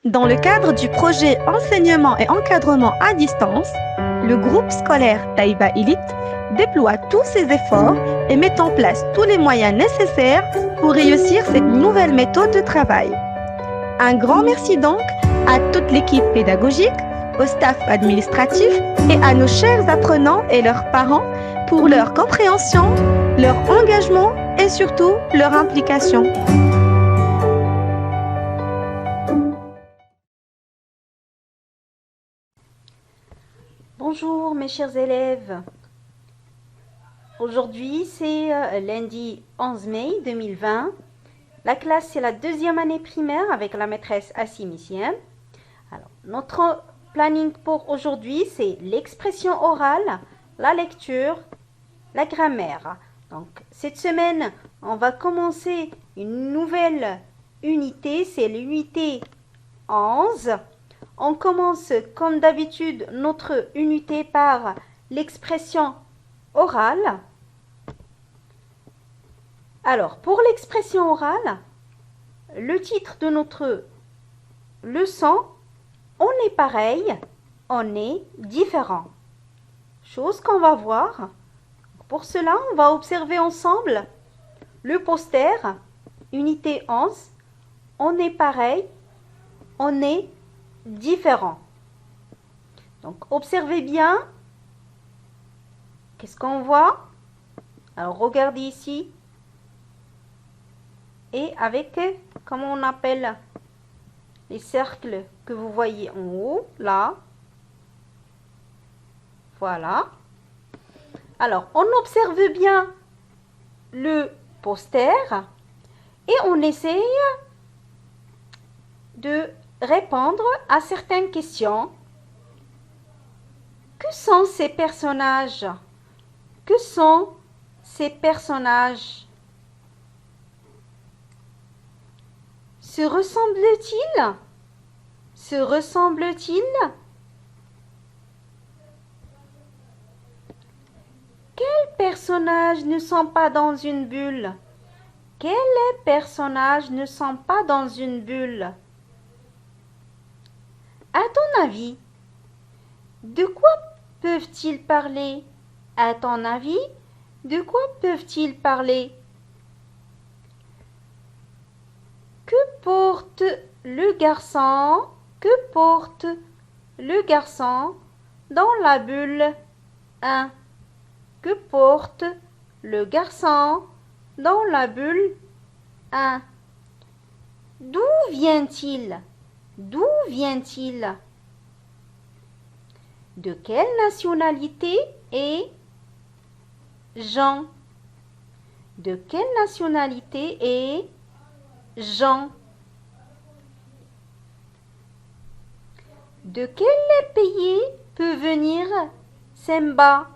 Dans le cadre du projet Enseignement et encadrement à distance, le groupe scolaire Taïba Elite déploie tous ses efforts et met en place tous les moyens nécessaires pour réussir cette nouvelle méthode de travail. Un grand merci donc à toute l'équipe pédagogique, au staff administratif et à nos chers apprenants et leurs parents pour leur compréhension, leur engagement et surtout leur implication. Bonjour mes chers élèves. Aujourd'hui c'est lundi 11 mai 2020. La classe c'est la deuxième année primaire avec la maîtresse Assimicienne. Alors notre planning pour aujourd'hui c'est l'expression orale, la lecture, la grammaire. Donc cette semaine on va commencer une nouvelle unité, c'est l'unité 11. On commence comme d'habitude notre unité par l'expression orale. Alors, pour l'expression orale, le titre de notre leçon, on est pareil, on est différent. Chose qu'on va voir. Pour cela, on va observer ensemble le poster, unité 11. On est pareil, on est différent. Donc, observez bien. Qu'est-ce qu'on voit? Alors, regardez ici. Et avec, comment on appelle les cercles que vous voyez en haut, là. Voilà. Alors, on observe bien le poster et on essaye de répondre à certaines questions. Que sont ces personnages? Que sont ces personnages? Se ressemblent-ils? Se ressemblent-ils? Quels personnages ne sont pas dans une bulle? Quels personnages ne sont pas dans une bulle? À ton avis, de quoi peuvent-ils parler? À ton avis, de quoi peuvent-ils parler? Que porte le garçon? Que porte le garçon dans la bulle 1? Que porte le garçon dans la bulle 1? D'où vient-il? D'où vient-il? De quelle nationalité est Jean? De quelle nationalité est Jean? De quel pays peut venir Simba?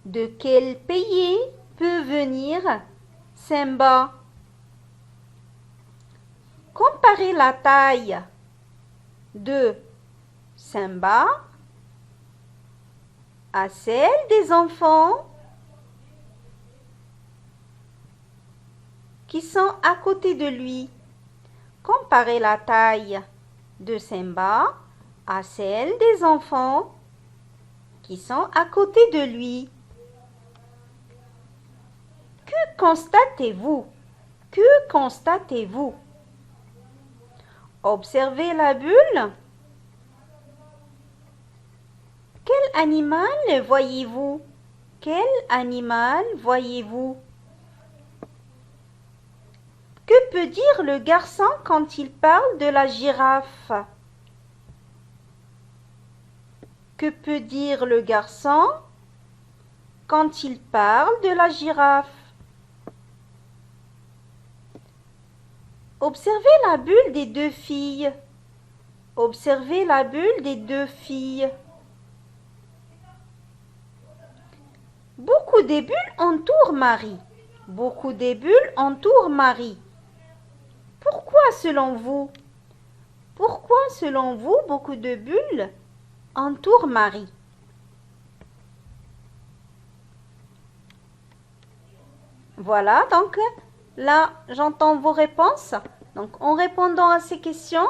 De quel pays peut venir Simba? Comparez la taille de Simba à celle des enfants qui sont à côté de lui. Comparez la taille de Simba à celle des enfants qui sont à côté de lui. Que constatez-vous? Que constatez-vous? Observez la bulle. Quel animal voyez-vous? Quel animal voyez-vous? Que peut dire le garçon quand il parle de la girafe? Que peut dire le garçon quand il parle de la girafe? Observez la bulle des deux filles. Observez la bulle des deux filles. Beaucoup de bulles entourent Marie. Beaucoup de bulles entourent Marie. Pourquoi selon vous? Pourquoi selon vous beaucoup de bulles entourent Marie? Voilà, donc là, j'entends vos réponses. Donc, en répondant à ces questions,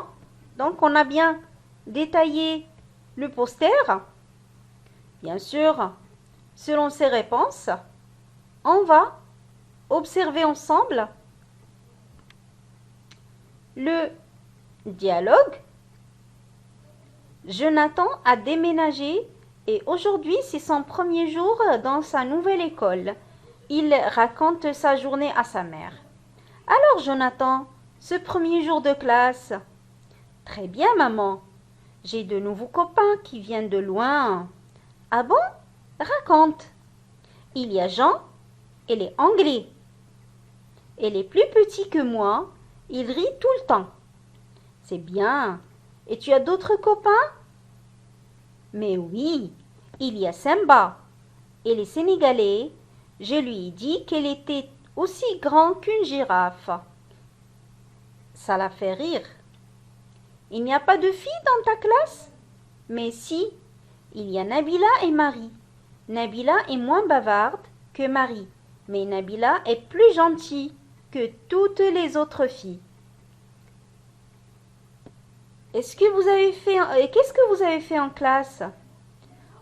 Donc, on a bien détaillé le poster. Bien sûr, selon ces réponses, on va observer ensemble le dialogue. Jonathan a déménagé et aujourd'hui c'est son premier jour dans sa nouvelle école. Il raconte sa journée à sa mère. Alors Jonathan, ce premier jour de classe. Très bien maman, j'ai de nouveaux copains qui viennent de loin. Ah bon? Raconte. Il y a Jean, il est anglais. Il est plus petit que moi, il rit tout le temps. C'est bien. Et tu as d'autres copains? Mais oui, il y a Simba. Il est sénégalais. Je lui ai dit qu'elle était aussi grande qu'une girafe. Ça l'a fait rire. Il n'y a pas de filles dans ta classe? Mais si, il y a Nabila et Marie. Nabila est moins bavarde que Marie, mais Nabila est plus gentille que toutes les autres filles. Qu'est-ce que vous avez fait en classe?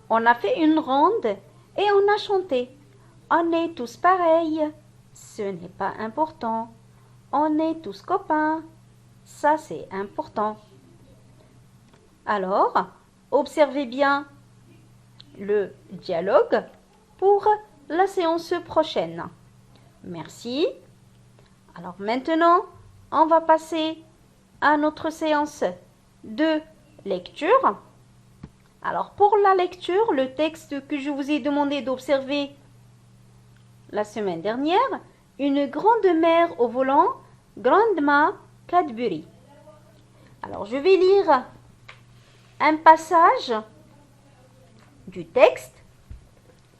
On a fait une ronde et on a chanté. On est tous pareils. Ce n'est pas important. On est tous copains. Ça, c'est important. Alors, observez bien le dialogue pour la séance prochaine. Merci. Alors maintenant, on va passer à notre séance de lecture. Alors pour la lecture, le texte que je vous ai demandé d'observer la semaine dernière, une grande mère au volant, Grandma Cadbury. Alors je vais lire un passage du texte.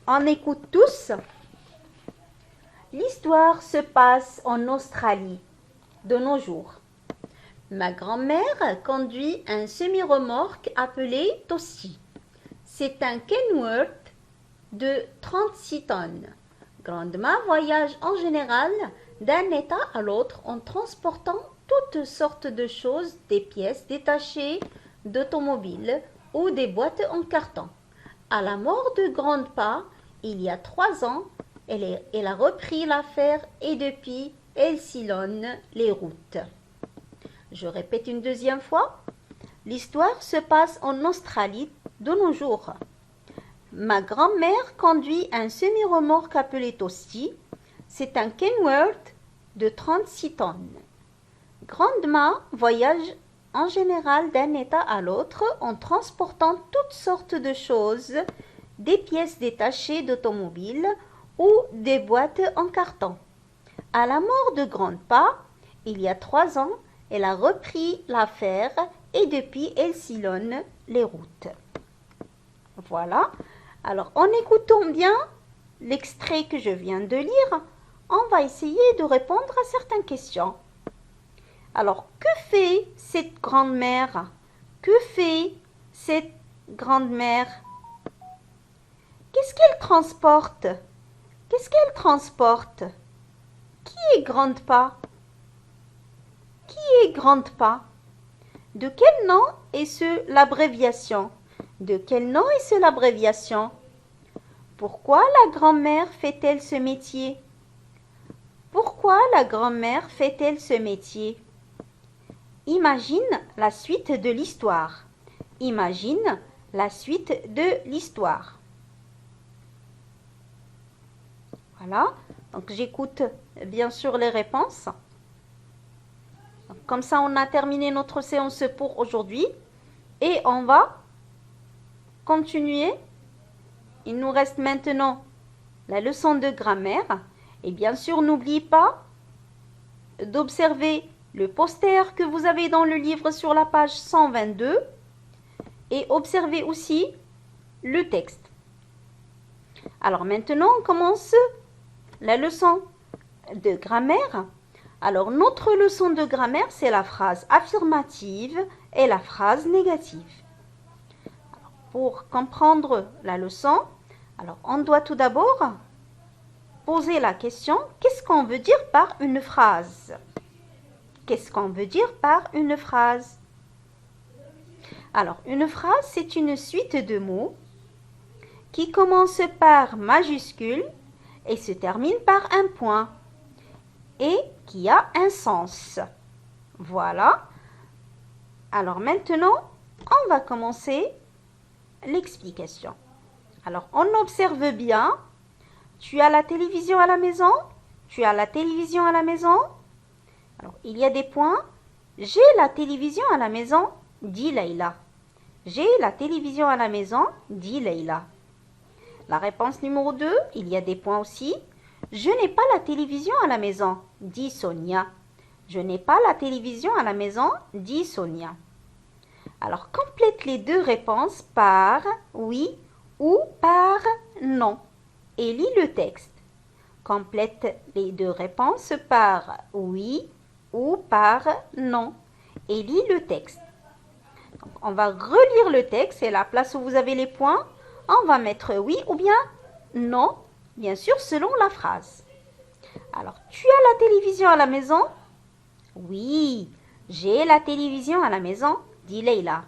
On écoute tous. L'histoire se passe en Australie de nos jours. Ma grand-mère conduit un semi-remorque appelé Tosti. C'est un Kenworth de 36 tonnes. Grandma voyage en général d'un état à l'autre en transportant toutes sortes de choses, des pièces détachées d'automobiles ou des boîtes en carton. À la mort de Grandpa, il y a 3 ans, elle a repris l'affaire et depuis, elle sillonne les routes. Je répète une deuxième fois. L'histoire se passe en Australie de nos jours. Ma grand-mère conduit un semi-remorque appelé Tosti. C'est un Kenworth de 36 tonnes. Grandma voyage en général d'un état à l'autre en transportant toutes sortes de choses, des pièces détachées d'automobiles ou des boîtes en carton. À la mort de Grandpa, il y a 3 ans, elle a repris l'affaire et depuis, elle sillonne les routes. Voilà. Alors, en écoutant bien l'extrait que je viens de lire, on va essayer de répondre à certaines questions. Alors, que fait cette grand-mère? Que fait cette grand-mère? Qu'est-ce qu'elle transporte? Qu'est-ce qu'elle transporte? Qui est Grandpa? Qui est Grandpa? De quel nom est l'abréviation? De quel nom est l'abréviation? Pourquoi la grand-mère fait-elle ce métier? Pourquoi la grand-mère fait-elle ce métier? Imagine la suite de l'histoire. Imagine la suite de l'histoire. Voilà. Donc j'écoute bien sûr les réponses. Comme ça, on a terminé notre séance pour aujourd'hui. Et on va continuer. Il nous reste maintenant la leçon de grammaire. Et bien sûr, n'oubliez pas d'observer le poster que vous avez dans le livre sur la page 122. Et observez aussi le texte. Alors maintenant, on commence la leçon de grammaire. Alors, notre leçon de grammaire, c'est la phrase affirmative et la phrase négative. Alors, pour comprendre la leçon, alors on doit tout d'abord poser la question, qu'est-ce qu'on veut dire par une phrase? Qu'est-ce qu'on veut dire par une phrase? Alors, une phrase, c'est une suite de mots qui commence par majuscule et se termine par un point et qui a un sens. Voilà. Alors maintenant, on va commencer l'explication. Alors, on observe bien. Tu as la télévision à la maison? Tu as la télévision à la maison? Alors, il y a des points. J'ai la télévision à la maison, dit Leïla. J'ai la télévision à la maison, dit Leïla. La réponse numéro 2, il y a des points aussi. Je n'ai pas la télévision à la maison, dit Sonia. Je n'ai pas la télévision à la maison, dit Sonia. Alors, complète les deux réponses par oui ou par non et lis le texte. Complète les deux réponses par oui ou par non et lis le texte. Donc, on va relire le texte et à la place où vous avez les points, on va mettre oui ou bien non, bien sûr selon la phrase. Alors, tu as la télévision à la maison? Oui, j'ai la télévision à la maison, dit Leïla.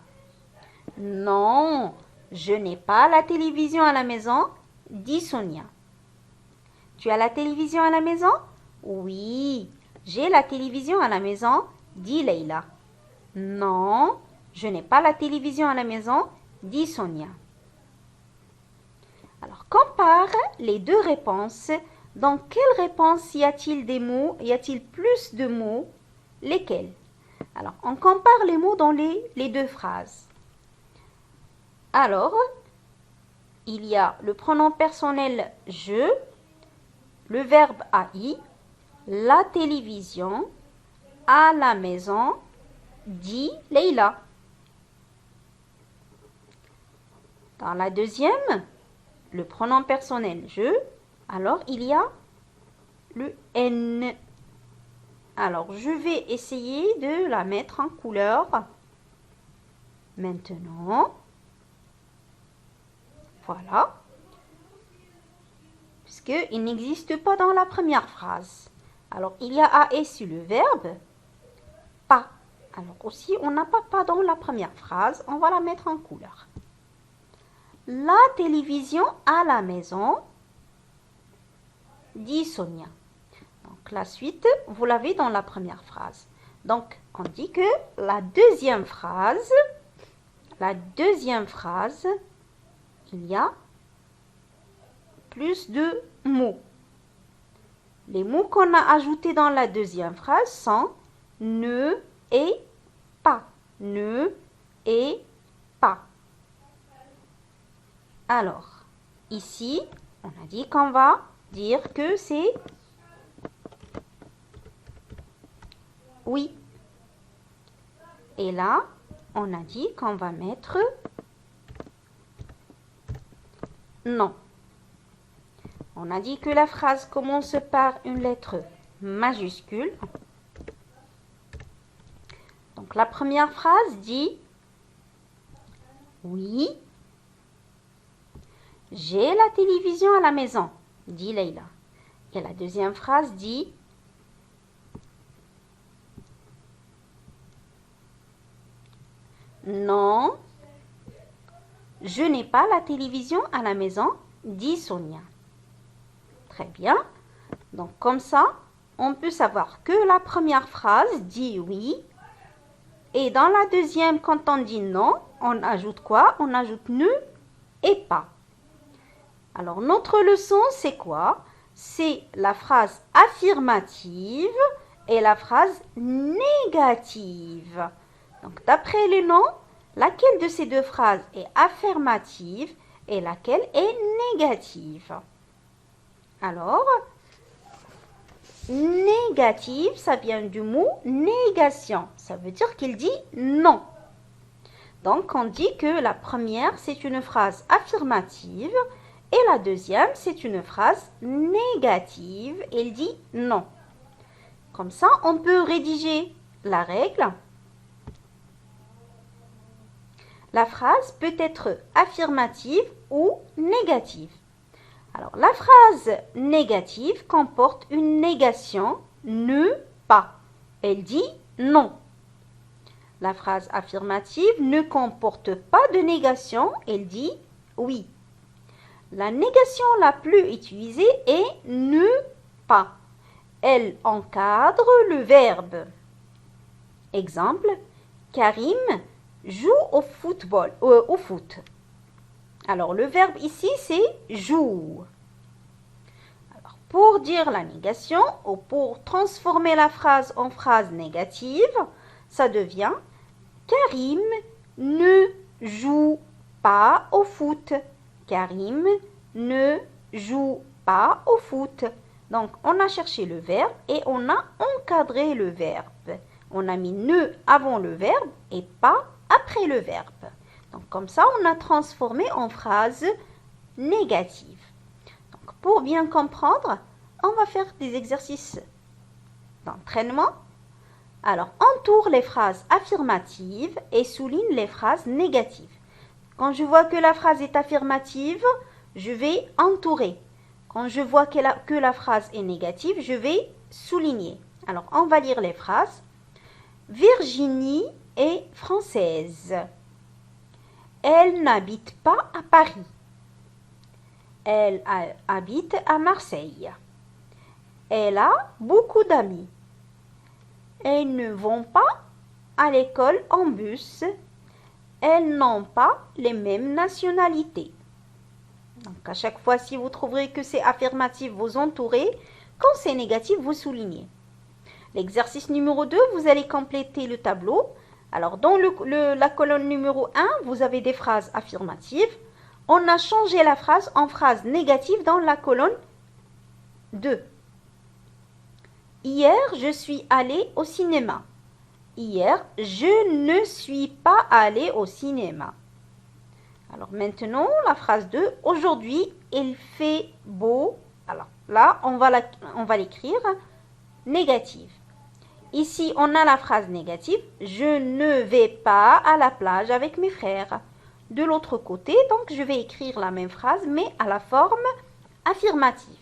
Non, je n'ai pas la télévision à la maison, dit Sonia. Tu as la télévision à la maison? Oui, j'ai la télévision à la maison, dit Leïla. Non, je n'ai pas la télévision à la maison, dit Sonia. Alors, compare les deux réponses. Dans quelle réponse y a-t-il des mots? Y a-t-il plus de mots? Lesquels? Alors, on compare les mots dans les deux phrases. Alors, il y a le pronom personnel « je », le verbe « AI », la télévision, à la maison, dit Leïla. Dans la deuxième, le pronom personnel « je », alors il y a le « N ». Alors, je vais essayer de la mettre en couleur. Maintenant, voilà. Puisqu'il n'existe pas dans la première phrase. Alors, il y a AE sur le verbe « pas ». Alors aussi, on n'a pas dans la première phrase. On va la mettre en couleur. La télévision à la maison, dit Sonia. Donc, la suite, vous l'avez dans la première phrase. Donc, on dit que la deuxième phrase, il y a plus de mots. Les mots qu'on a ajoutés dans la deuxième phrase sont ne et pas. Ne et pas. Alors, ici, on a dit qu'on va dire que c'est oui. Et là, on a dit qu'on va mettre non. On a dit que la phrase commence par une lettre majuscule. Donc, la première phrase dit oui, j'ai la télévision à la maison, dit Leïla. Et la deuxième phrase dit non, je n'ai pas la télévision à la maison, dit Sonia. Très bien. Donc, comme ça, on peut savoir que la première phrase dit oui. Et dans la deuxième, quand on dit non, on ajoute quoi? On ajoute ne et pas. Alors, notre leçon, c'est quoi? C'est la phrase affirmative et la phrase négative. Donc, d'après les noms, laquelle de ces deux phrases est affirmative et laquelle est négative? Alors, négative, ça vient du mot négation. Ça veut dire qu'il dit non. Donc, on dit que la première, c'est une phrase affirmative et la deuxième, c'est une phrase négative. Elle dit non. Comme ça, on peut rédiger la règle. La phrase peut être affirmative ou négative. Alors, la phrase négative comporte une négation, ne pas. Elle dit non. La phrase affirmative ne comporte pas de négation, elle dit oui. La négation la plus utilisée est ne pas. Elle encadre le verbe. Exemple, Karim joue au foot. Alors, le verbe ici, c'est joue. Alors, pour dire la négation ou pour transformer la phrase en phrase négative, ça devient Karim ne joue pas au foot. Karim ne joue pas au foot. Donc, on a cherché le verbe et on a encadré le verbe. On a mis ne avant le verbe et pas après le verbe. Donc, comme ça, on a transformé en phrase négative. Donc, pour bien comprendre, on va faire des exercices d'entraînement. Alors, entoure les phrases affirmatives et souligne les phrases négatives. Quand je vois que la phrase est affirmative, je vais entourer. Quand je vois que la phrase est négative, je vais souligner. Alors, on va lire les phrases. Virginie est française. Elle n'habite pas à Paris. Elle habite à Marseille. Elle a beaucoup d'amis. Elles ne vont pas à l'école en bus. Elles n'ont pas les mêmes nationalités. Donc, à chaque fois, si vous trouverez que c'est affirmatif, vous entourez. Quand c'est négatif, vous soulignez. L'exercice numéro 2, vous allez compléter le tableau. Alors, dans la colonne numéro 1, vous avez des phrases affirmatives. On a changé la phrase en phrase négative dans la colonne 2. Hier, je suis allée au cinéma. Hier, je ne suis pas allée au cinéma. Alors maintenant, la phrase 2. Aujourd'hui, il fait beau. Alors là, on va l'écrire négative. Ici, on a la phrase négative. Je ne vais pas à la plage avec mes frères. De l'autre côté, donc, je vais écrire la même phrase, mais à la forme affirmative.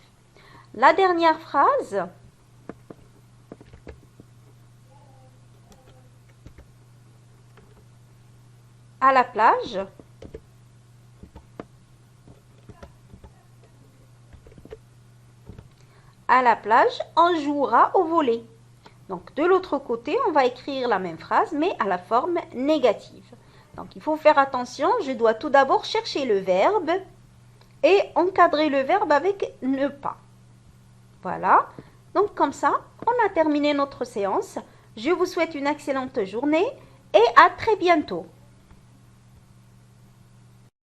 La dernière phrase. À la plage. À la plage, on jouera au volley. Donc, de l'autre côté, on va écrire la même phrase, mais à la forme négative. Donc, il faut faire attention. Je dois tout d'abord chercher le verbe et encadrer le verbe avec ne pas. Voilà. Donc, comme ça, on a terminé notre séance. Je vous souhaite une excellente journée et à très bientôt.